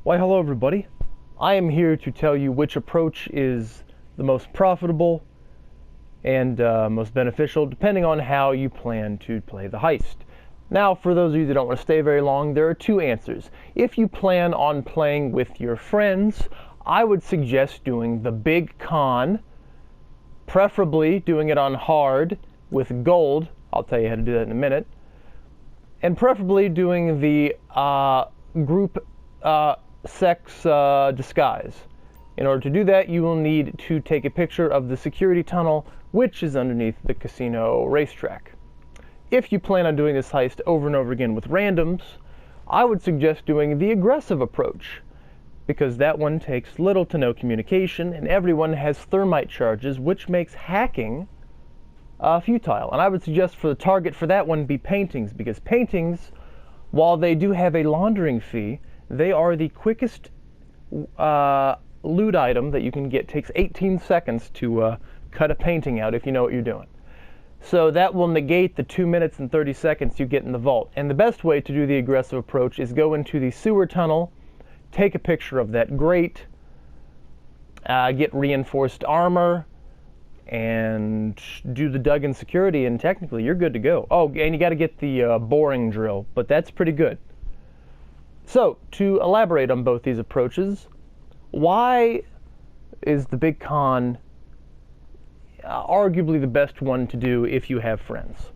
Why, hello everybody. I am here to tell you which approach is the most profitable and most beneficial depending on how you plan to play the heist. Now, for those of you that don't want to stay very long, there are two answers. If you plan on playing with your friends, I would suggest doing the big con, preferably doing it on hard with gold. I'll tell you how to do that in a minute. And preferably doing the Gruppe Sachs disguise. In order to do that, you will need to take a picture of the security tunnel, which is underneath the casino racetrack. If you plan on doing this heist over and over again with randoms, I would suggest doing the aggressive approach, because that one takes little to no communication, and everyone has thermite charges, which makes hacking futile. And I would suggest for the target for that one be paintings, because paintings, while they do have a laundering fee, they are the quickest loot item that you can get. It takes 18 seconds to cut a painting out if you know what you're doing. So that will negate the 2 minutes and 30 seconds you get in the vault. And the best way to do the aggressive approach is go into the sewer tunnel, take a picture of that grate, get reinforced armor, and do the dug-in security, and technically you're good to go. Oh, and you got to get the boring drill, but that's pretty good. So, to elaborate on both these approaches, why is the big con arguably the best one to do if you have friends?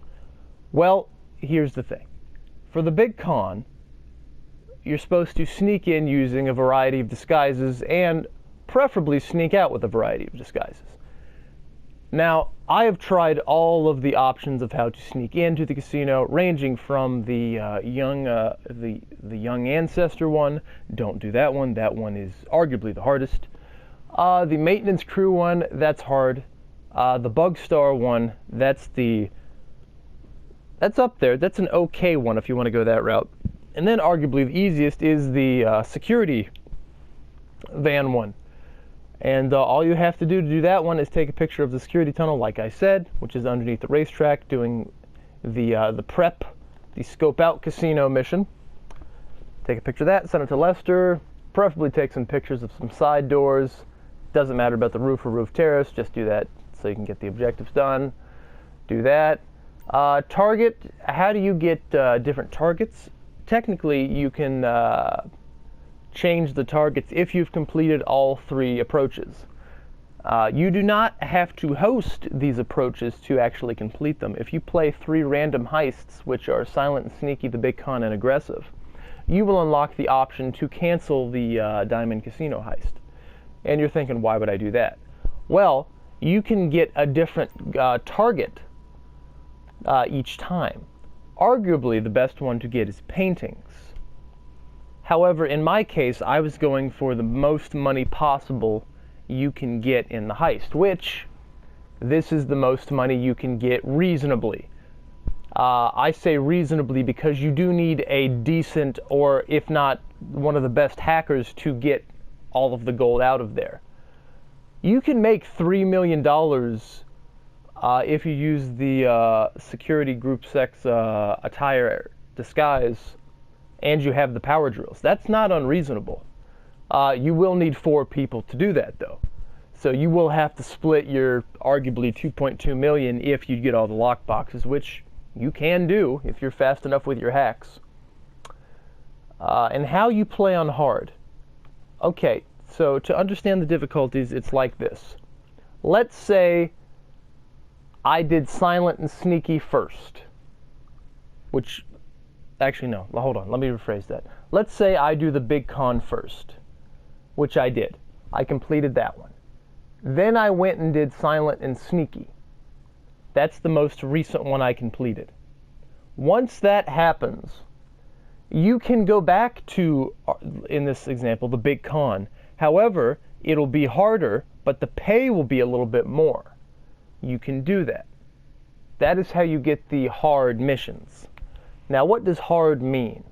Well, here's the thing. For the big con, you're supposed to sneak in using a variety of disguises and preferably sneak out with a variety of disguises. Now, I have tried all of the options of how to sneak into the casino, ranging from the young ancestor one. Don't do that one. That one is arguably the hardest. The maintenance crew one, that's hard. The bug star one, that's up there. That's an okay one if you want to go that route. And then arguably the easiest is the security van one. And all you have to do that one is take a picture of the security tunnel, like I said, which is underneath the racetrack, doing the prep, the scope out casino mission. Take a picture of that, send it to Lester. Preferably take some pictures of some side doors. Doesn't matter about the roof or roof terrace, just do that so you can get the objectives done. Do that. Target, how do you get different targets? Technically, you can change the targets if you've completed all three approaches. You do not have to host these approaches to actually complete them. If you play 3 random heists, which are Silent and Sneaky, the Big Con, and Aggressive, you will unlock the option to cancel the Diamond Casino heist. And you're thinking, why would I do that? Well, you can get a different target each time. Arguably, the best one to get is paintings. However, in my case, I was going for the most money possible you can get in the heist, which this is the most money you can get reasonably. I say reasonably because you do need a decent, or if not one of the best hackers, to get all of the gold out of there. You can make $3 million if you use the security Gruppe Sachs attire disguise, and you have the power drills. That's not unreasonable. You will need 4 people to do that, though. So you will have to split your arguably $2.2 million if you get all the lock boxes, which you can do if you're fast enough with your hacks. And how you play on hard. Okay, so to understand the difficulties, it's like this. Let's say I did Silent and Sneaky first, which... Actually, no. Hold on. Let me rephrase that. Let's say I do the big con first, which I did. I completed that one. Then I went and did Silent and Sneaky. That's the most recent one I completed. Once that happens, you can go back to, in this example, the big con. However, it'll be harder, but the pay will be a little bit more. You can do that. That is how you get the hard missions. Now, what does hard mean?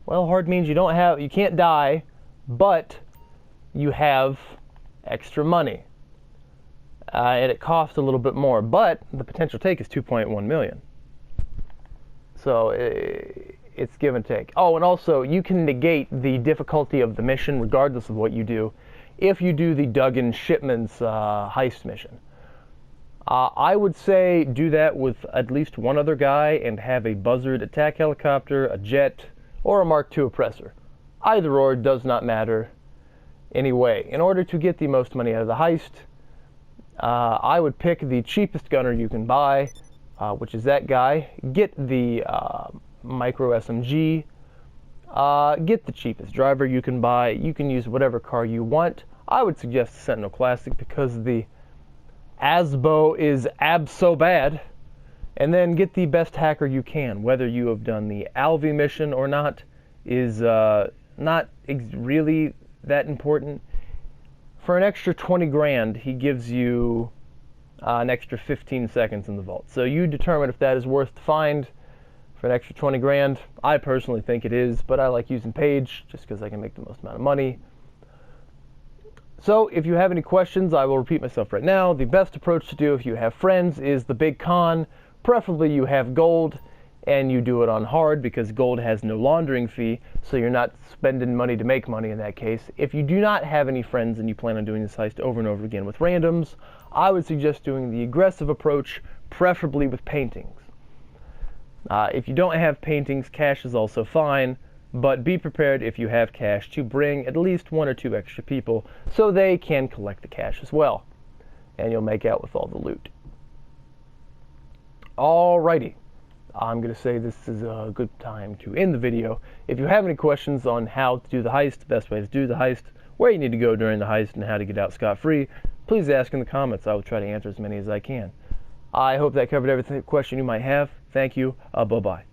Well, hard means you can't die, but you have extra money. And it costs a little bit more, but the potential take is $2.1 million. So it's give and take. Oh, and also, you can negate the difficulty of the mission regardless of what you do if you do the Duggan Shipman's heist mission. I would say do that with at least one other guy and have a buzzard attack helicopter, a jet, or a Mark II oppressor. Either or does not matter anyway. In order to get the most money out of the heist, I would pick the cheapest gunner you can buy, which is that guy. Get the micro SMG. Get the cheapest driver you can buy. You can use whatever car you want. I would suggest the Sentinel Classic because the ASBO is abso bad. And then get the best hacker you can. Whether you have done the Alvi mission or not is not really that important. For an extra 20 grand, he gives you an extra 15 seconds in the vault. So you determine if that is worth to find for an extra 20 grand. I personally think it is, but I like using Page just because I can make the most amount of money. So if you have any questions, I will repeat myself right now. The best approach to do if you have friends is the big con. Preferably you have gold and you do it on hard because gold has no laundering fee, so you're not spending money to make money in that case. If you do not have any friends and you plan on doing this heist over and over again with randoms, I would suggest doing the aggressive approach, preferably with paintings. If you don't have paintings, cash is also fine, but be prepared if you have cash to bring at least 1 or 2 extra people so they can collect the cash as well, and you'll make out with all the loot. Alrighty. I'm going to say this is a good time to end the video. If you have any questions on how to do the heist, the best way to do the heist, where you need to go during the heist, and how to get out scot-free, please ask in the comments. I will try to answer as many as I can. I hope that covered every question you might have. Thank you. Bye-bye.